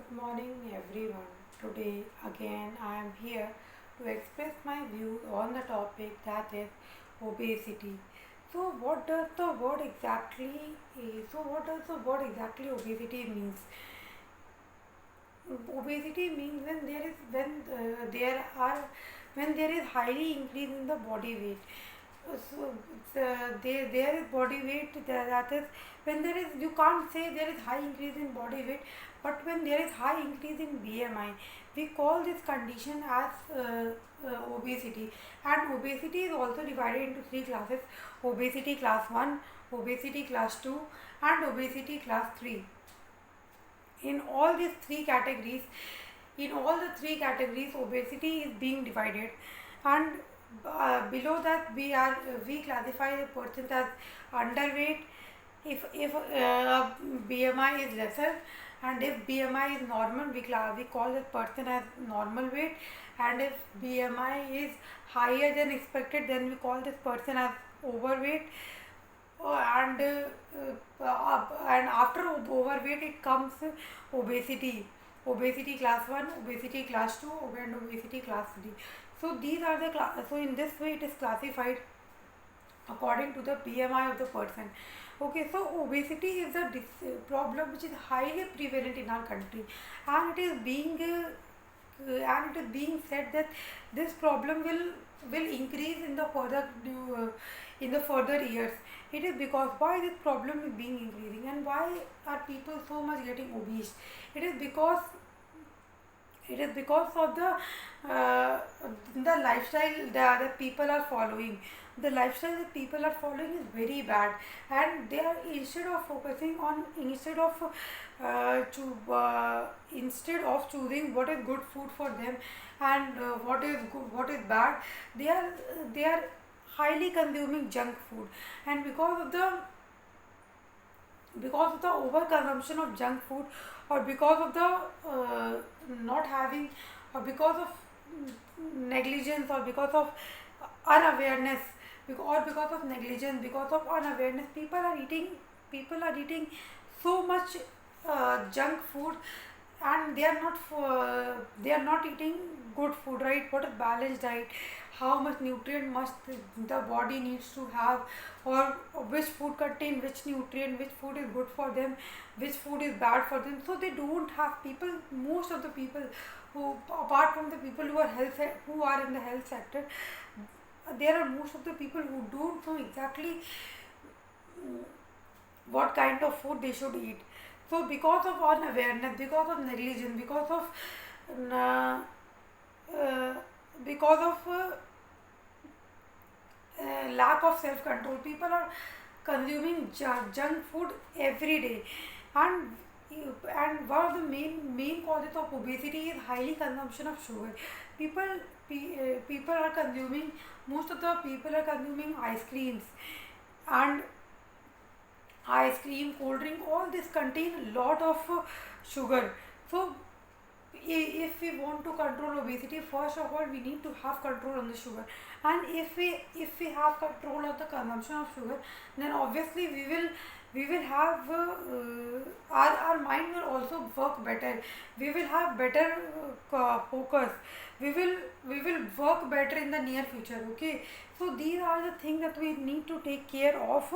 Good morning, everyone. Today, again, I am here to express my views on the topic that is obesity. So, what does the word exactly? What does the word exactly obesity means? Obesity means there are when there is highly increase in the body weight. There is body weight that is when there is, you can't say there is high increase in body weight, but when there is high increase in BMI, we call this condition as obesity. And obesity is also divided into three classes: obesity class 1, obesity class 2, and obesity class 3. In all these three categories, in all the three categories, obesity is being divided, and below that we classify a person as underweight if BMI is lesser, and if BMI is normal, we call this person as normal weight, and if BMI is higher than expected, then we call this person as overweight. And after overweight it comes obesity, obesity class 1, obesity class 2, and obesity class 3. So these are the so in this way it is classified according to the BMI of the person. Okay, so obesity is a problem which is highly prevalent in our country, and it is being said that this problem will increase in the further years. It is because why this problem is being increasing, and why are people so much getting obese? It is because of the lifestyle that people are following. The lifestyle that people are following is very bad, and they are, instead of choosing what is good food for them, and what is bad, they are highly consuming junk food. And because of the overconsumption of junk food, or because of the not having, or because of negligence, or because of unawareness, or because of negligence, because of unawareness, people are eating so much junk food, and they are not eating good food, right? What is balanced diet, how much nutrient must the body needs to have, or which food contain which nutrient, which food is good for them, which food is bad for them. So they don't have people, most of the people who, apart from the people who are in the health sector, there are most of the people who don't know exactly what kind of food they should eat. So because of unawareness, because of negligence, uh, uh, because of lack of self control, people are consuming junk food every day. And one of the main causes of obesity is highly consumption of sugar. People are consuming, most of the people are consuming ice creams, and ice cream, cold drink, all this contain a lot of sugar. So if we want to control obesity, first of all we need to have control on the sugar. And if we have control of the consumption of sugar, then obviously we will have our mind will also work better. We will have better focus. We will work better in the near future. Okay, so these are the things that we need to take care of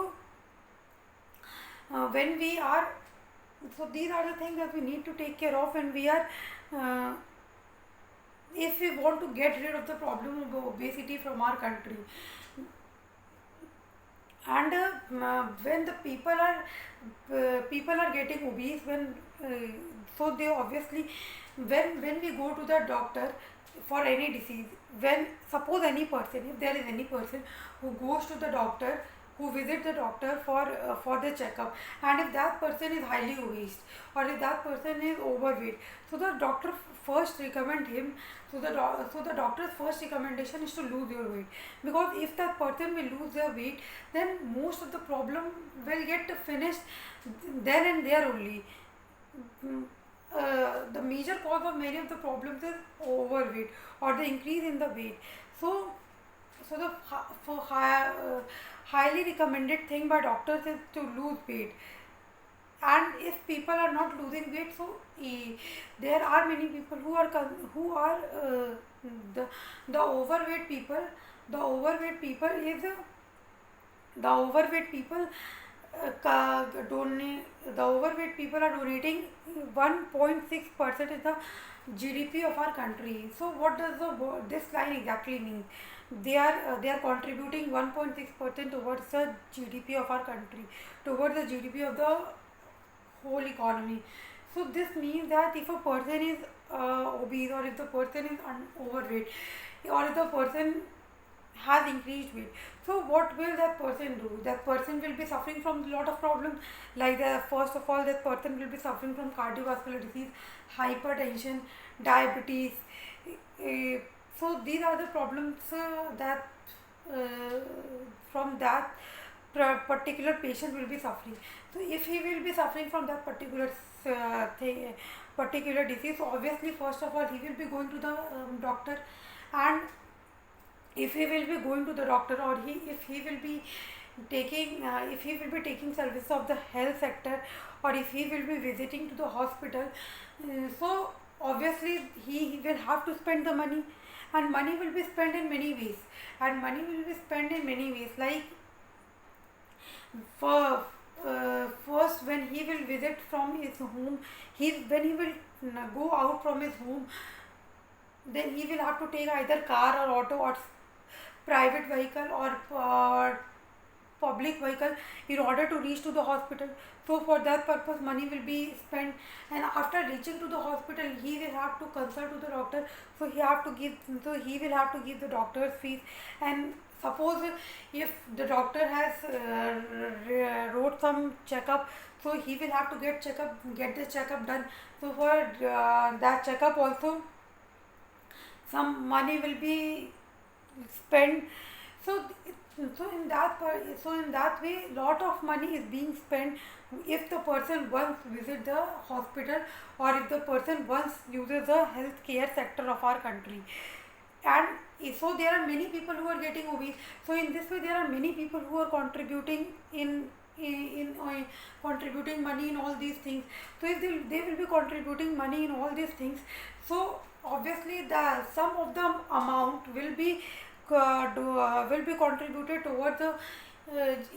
when we are so these are the things that we need to take care of when we are uh, if we want to get rid of the problem of obesity from our country. And when the people are getting obese, so they obviously, when we go to the doctor for any disease, when suppose any person, if there is any person who goes to the doctor, who visits the doctor for the checkup, and if that person is highly obese, or if that person is overweight, so the doctor first recommend him, so the doctor's first recommendation is to lose your weight. Because if that person will lose their weight, then most of the problem will get finished then and there only. Mm, the major cause of many of the problems is overweight, or the increase in the weight. So so the highly recommended thing by doctors is to lose weight. And if people are not losing weight, so there are many people who are the the overweight people. The overweight people is the overweight people the overweight people are donating 1.6% of the GDP of our country. So what does this line exactly mean? They are contributing 1.6% towards the GDP of our country, towards the GDP of the whole economy. So this means that if a person is obese, or if the person is overweight, or if the person has increased weight, so what will that person do? That person will be suffering from a lot of problems, like first of all, that person will be suffering from cardiovascular disease, hypertension, diabetes. uh, so these are the problems that uh, from that particular patient will be suffering. So if he will be suffering from that particular disease, obviously first of all he will be going to the doctor. And if he will be going to the doctor, or if he will be taking service of the health sector, or if he will be visiting to the hospital, so obviously he will have to spend the money. And money will be spent in many ways, like for first, when he will visit from his home, when he will go out from his home, then he will have to take either car or auto, or private vehicle, or public vehicle, in order to reach to the hospital. So for that purpose money will be spent. And after reaching to the hospital, he will have to consult to the doctor. He will have to give the doctor's fees. And suppose if the doctor has wrote some checkup, so he will have to get the checkup done. So for that checkup also, some money will be spent. So in that way, lot of money is being spent if the person once visit the hospital, or if the person once uses the healthcare sector of our country. And so there are many people who are getting obese. So in this way, there are many people who are contributing contributing money in all these things. So if they will be contributing money in all these things, so obviously the some of the amount will be contributed towards the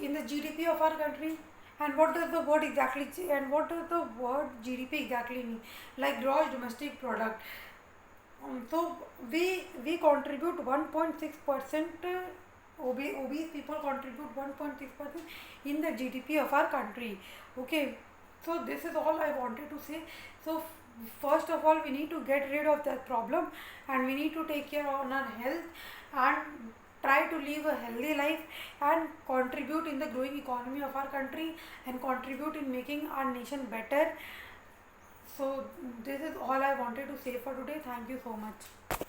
in the GDP of our country. And what does the word exactly and what does the word GDP exactly mean? Like gross domestic product. So we contribute 1.6%. Obese people contribute 1.6% in the GDP of our country. Okay, so this is all I wanted to say. So first of all, we need to get rid of that problem, and we need to take care on our health, and try to live a healthy life, and contribute in the growing economy of our country, and contribute in making our nation better. So this is all I wanted to say for today. Thank you so much.